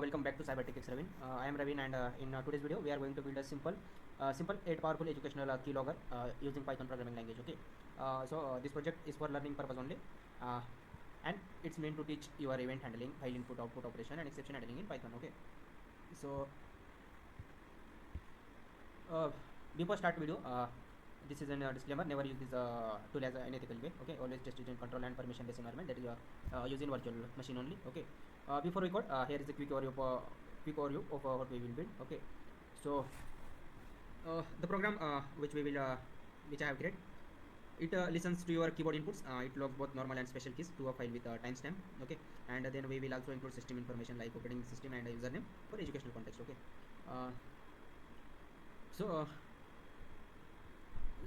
Welcome back to Cybertech X Ravin. I am Ravin, and in today's video we are going to build a simple yet powerful educational keylogger using Python programming language. Okay. This project is for learning purpose only, and it's meant to teach your event handling, file input, output operation, and exception handling in Python. Okay. So uh, before start video, this is a disclaimer. Never use this tool as an ethical way. Okay. Always just use in control and permission based environment. That is using virtual machine only. Okay. Before we record, here is a quick overview of what we will build. Okay. So the program which I have created, it listens to your keyboard inputs. It logs both normal and special keys to a file with a timestamp. Okay. And then we will also include system information like operating system and username for educational context. Okay. uh, so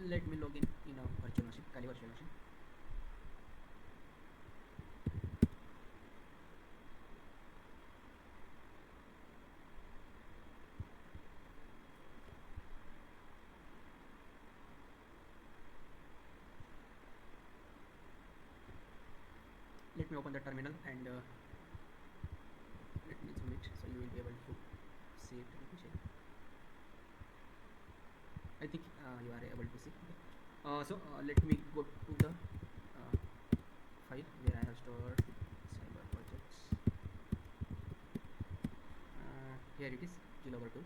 let me log in a virtual machine, Kali virtual machine. Let me open the terminal and let me zoom it so you will be able to see it. Let me check. I think you are able to see. Okay. Let me go to the file where I have stored cyber projects. Here it is, Keylogger 2.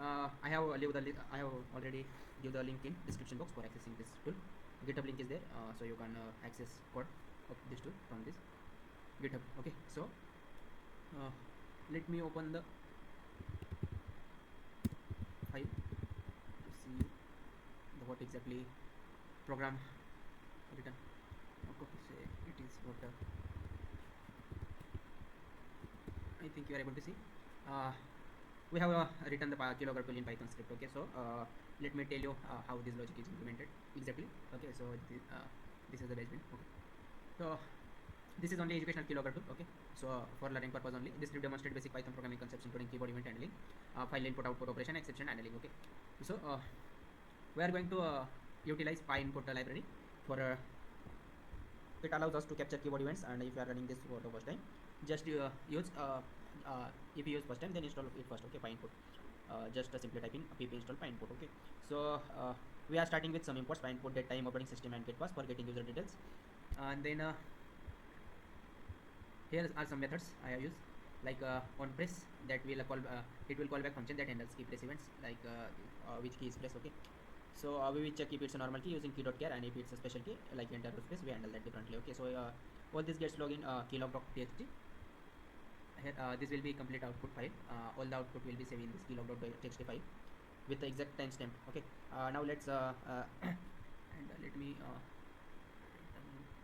I have already give the link in description box for accessing this tool. GitHub link is there, so you can access code of this tool from this GitHub. Okay, so let me open the file to see what exactly program written. Okay, say it is what I think you are able to see. We have written the Keylogger tool in Python script. Okay, so let me tell you how this logic is implemented exactly. Okay, so this is the basement. Okay, so this is only educational Keylogger tool. Okay, so for learning purpose only. This will demonstrate basic Python programming concepts including keyboard event handling, file input output operation, exception handling. Okay, so we are going to utilize pynput library for it allows us to capture keyboard events. And if you are running this for the first time, just use if you use first time, then install it first. Okay, pynput. Just simply typing pip install pynput. Okay, so we are starting with some imports: pynput, date time, operating system, and get pass for getting user details. And then here are some methods I have used, like on press, that will call it will call back function that handles key press events, like which key is pressed. Okay, so we will check if it's a normal key using key.char, and if it's a special key like enter to space, we handle that differently. Okay, so all this gets logged in keylog.txt. Here this will be complete output file. All the output will be saved in this keylog.txt file with the exact timestamp. Okay, now let's and let me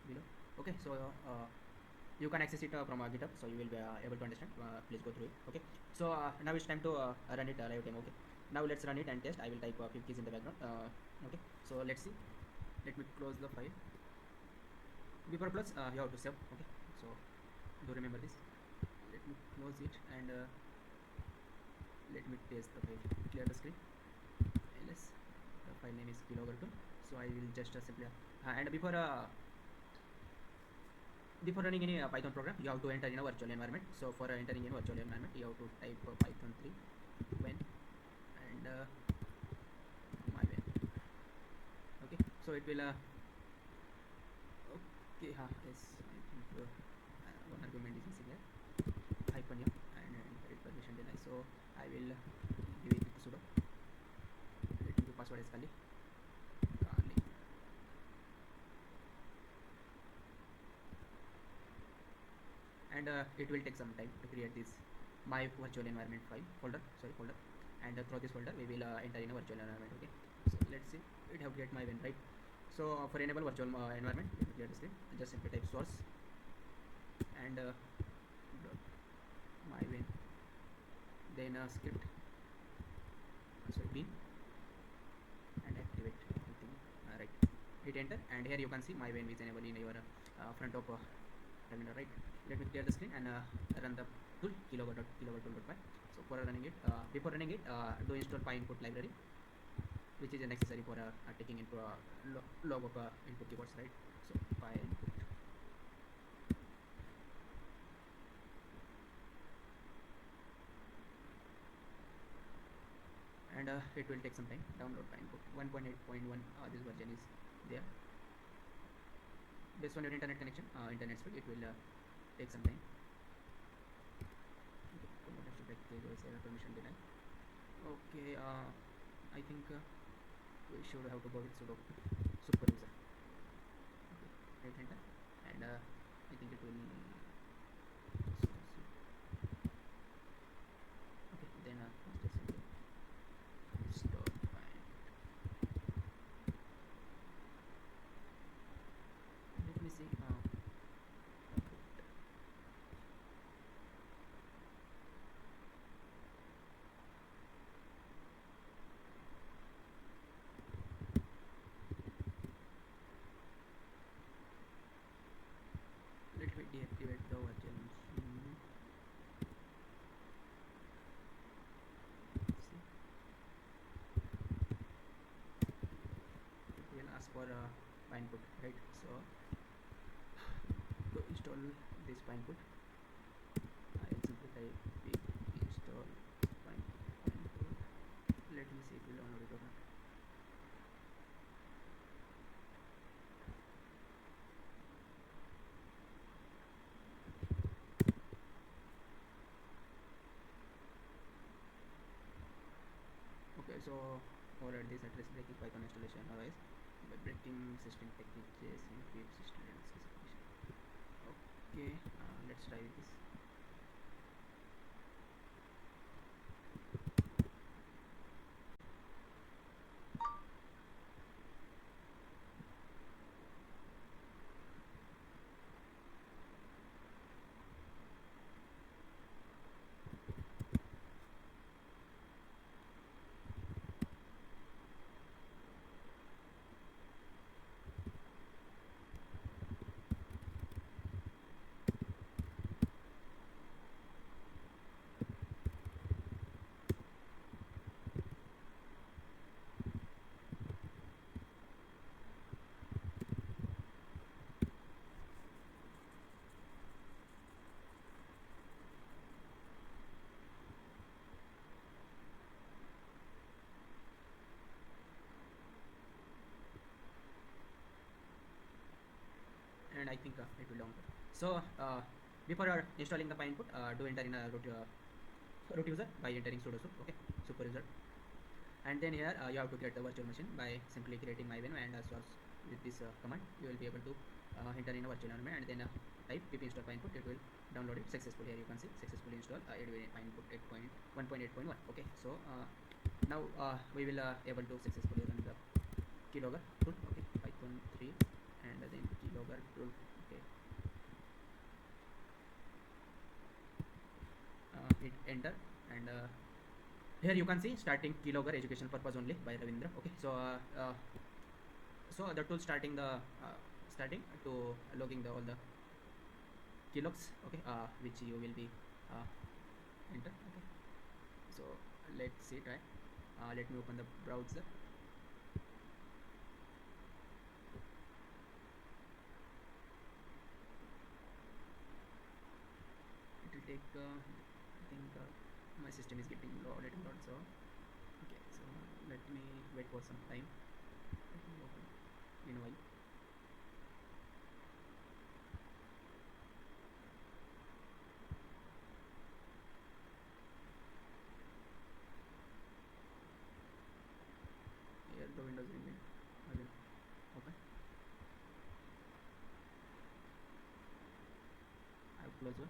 below. Okay, so you can access it from GitHub, so you will be able to understand. Please go through it. Okay, so now it's time to run it live time. Okay, now let's run it and test. I will type 5 keys in the background. Okay, so let's see. Let me close the file. Before close, you have to save. Okay, so do remember this. Let me close it and let me paste the file. Clear the screen. ls, the file name is Keylogger 2. So I will just simply and before running any Python program, you have to enter in a virtual environment. So for entering in virtual environment, you have to type python 3 when and my when. Okay, so it will okay, yes, I think one argument is missing here, hyphen m and inherit permission deny. So I will give it sudo. Let me do password is Kali. And it will take some time to create this my virtual environment folder, and through this folder we will enter in a virtual environment. Okay, so let's see, it have create my when, right? So for enable virtual environment, let me clear the screen. Just simply type source and my when, then script, sorry, bin, and activate everything. Right, hit enter, and here you can see my when is enabled in your front of Ravindra, right? Let me clear the screen and run the tool keylogger.tool.py. So for running it, before running it, do install pynput library, which is necessary for taking into log of input keywords, right? So pynput and it will take some time. Download pynput 1.8.1, this version is there. Based on your internet connection, internet speed, it will take some time. Okay, permission denied. Okay, I think we should have to go with sudo super user. Okay, hit enter, and I think it will. Okay, then just install file. Let me see. Let me deactivate the virtual machine. See, it will ask for pynput, right? So to install this pynput, I'll simply type pip install pynput. Let me see if it will download it or not. Okay, so already this address breaking Python installation otherwise by breaking system packages and pip system specification. Okay, let's try this. And I think it will download. So before installing the pynput, do enter in a root user by entering sudo sup, okay, super user, and then here you have to create the virtual machine by simply creating my venue and source with this command. You will be able to enter in a virtual environment and then type pip install pynput. It will download it successfully. Here you can see successfully install pynput 1.8.1. Okay, so now we will able to successfully run the Keylogger tool. Okay, Python 3 and then Keylogger tool. Okay, hit enter, and here you can see starting Keylogger education purpose only by Ravindra. Okay, so the tool starting to logging all the keylogs, okay, which you will be enter. Okay, so let's see, try. Let me open the browser. It will take I think my system is getting loaded and load. So okay, so let me wait for some time. Let me open meanwhile. Here the windows will be again open. I have closed one.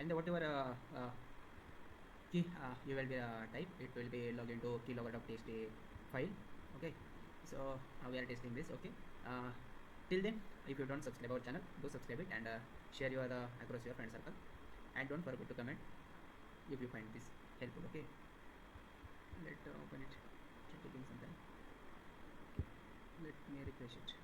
And whatever key you will be type, it will be logged into keylogger.txt file. Okay, so we are testing this. Okay, till then, if you don't subscribe our channel, do subscribe it and share your across your friend circle, and don't forget to comment if you find this helpful. Okay, let open it. It's taking some time. Okay. Let me refresh it.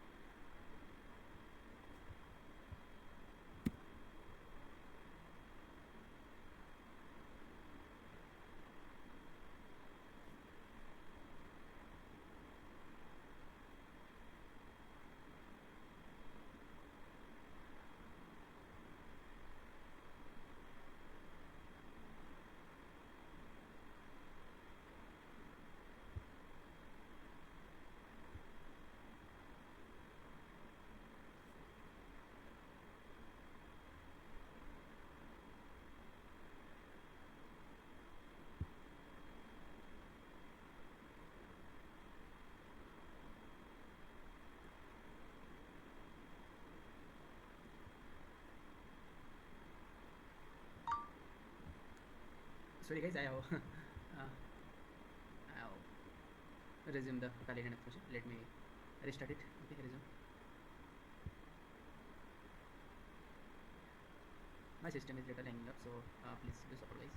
Sorry guys, I have I have resumed the Kali Linux machine. Let me restart it. Okay, resume. My system is little hanging up, so please do support guys.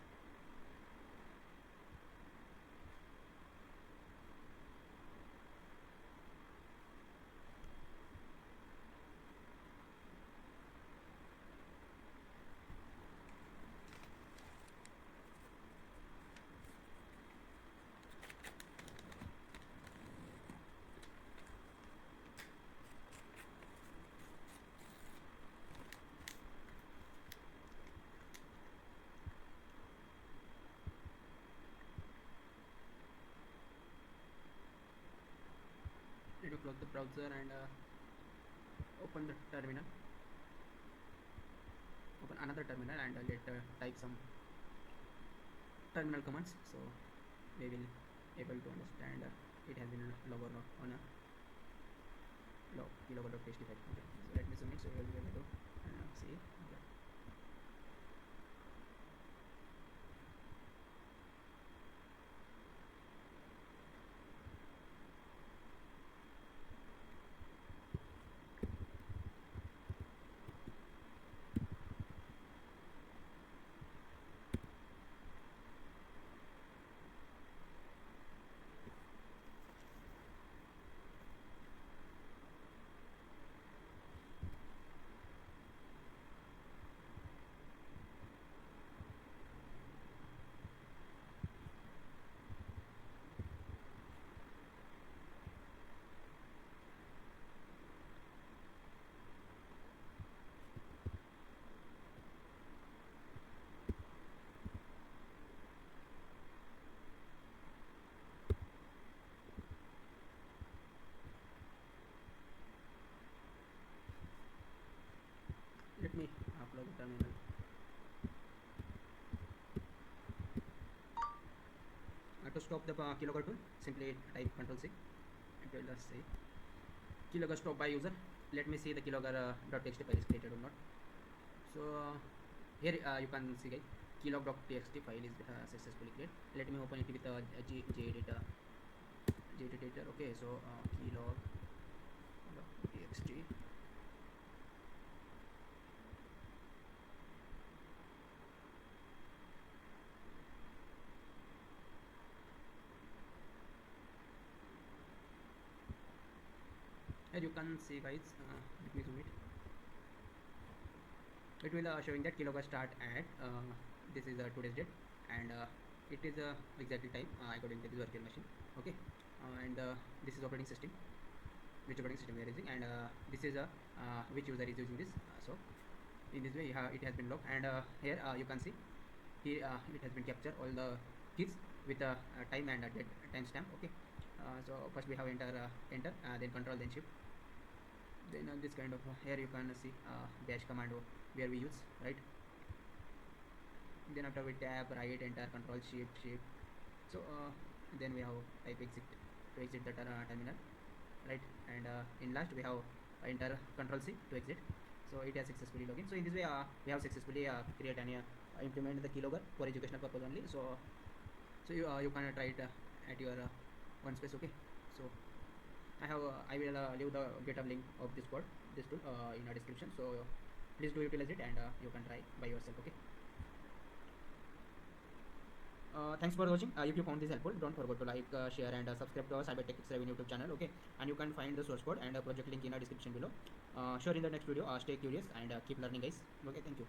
Let me close the browser and open the terminal. Open another terminal and let type some terminal commands, so we will able to understand it has been logged on a keylogger.php file. Okay, so let me zoom it so you will be able to see it. Okay. Let me upload the terminal. To stop the keylogger tool, simply type Ctrl C. It will just say keylogger stop by user. Let me see the keylogger.txt file is created or not. So here you can see guys, keylog.txt file is successfully created. Let me open it with gedit editor. Okay, so keylog.txt. As you can see guys, let me zoom it. It will showing that keylogger start at this is today's date, and it is exactly time according to this virtual machine. Okay, and this is operating system, which operating system we are using, and this is which user is using this. So in this way it has been logged, and here you can see here it has been captured all the keys with time and date timestamp. Okay, so first we have enter, then control, then shift, then this kind of here you can see dash command where we use, right? Then after we tab, right, enter, control, shift. So then we have type exit to exit the terminal, right? And in last we have enter, control C to exit. So it has successfully logged in. So in this way we have successfully create and implement the keylogger for educational purpose only. So you can try it at your one space. Okay, so I will leave the GitHub link of this tool in a description. So please do utilize it, and you can try by yourself. Okay. Thanks for watching. If you found this helpful, don't forget to like, share, and subscribe to our Cybertech Revenue YouTube channel. Okay, and you can find the source code and project link in our description below. Sure, in the next video, stay curious and keep learning, guys. Okay, thank you.